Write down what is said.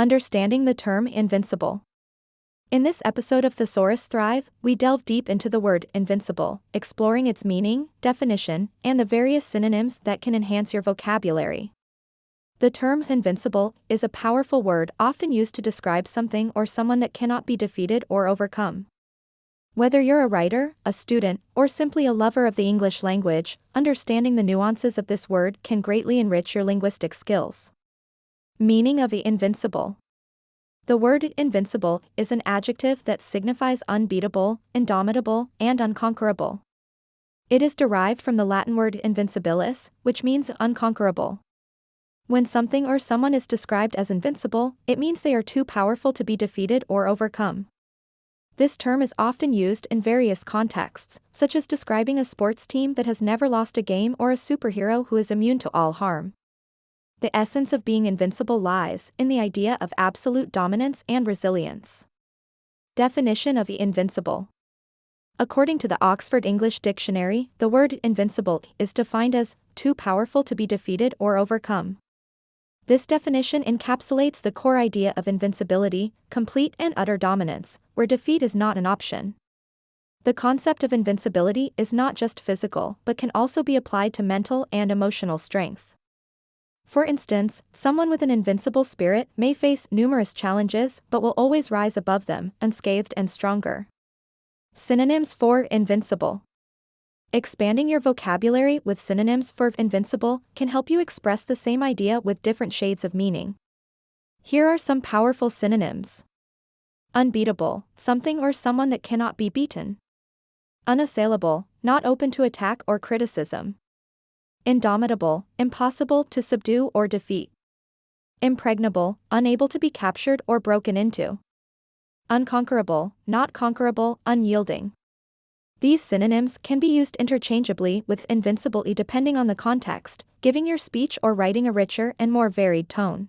Understanding the term invincible. In this episode of Thesaurus Thrive, we delve deep into the word invincible, exploring its meaning, definition, and the various synonyms that can enhance your vocabulary. The term invincible is a powerful word often used to describe something or someone that cannot be defeated or overcome. Whether you're a writer, a student, or simply a lover of the English language, understanding the nuances of this word can greatly enrich your linguistic skills. Meaning of the invincible. The word invincible is an adjective that signifies unbeatable, indomitable, and unconquerable. It is derived from the Latin word invincibilis, which means unconquerable. When something or someone is described as invincible, it means they are too powerful to be defeated or overcome. This term is often used in various contexts, such as describing a sports team that has never lost a game or a superhero who is immune to all harm. The essence of being invincible lies in the idea of absolute dominance and resilience. Definition of the invincible. According to the Oxford English Dictionary, the word invincible is defined as too powerful to be defeated or overcome. This definition encapsulates the core idea of invincibility, complete and utter dominance, where defeat is not an option. The concept of invincibility is not just physical but can also be applied to mental and emotional strength. For instance, someone with an invincible spirit may face numerous challenges but will always rise above them, unscathed and stronger. Synonyms for invincible. Expanding your vocabulary with synonyms for invincible can help you express the same idea with different shades of meaning. Here are some powerful synonyms. Unbeatable, something or someone that cannot be beaten. Unassailable, not open to attack or criticism. Indomitable, impossible to subdue or defeat. Impregnable, unable to be captured or broken into. Unconquerable, not conquerable, unyielding. These synonyms can be used interchangeably with invincible depending on the context, giving your speech or writing a richer and more varied tone.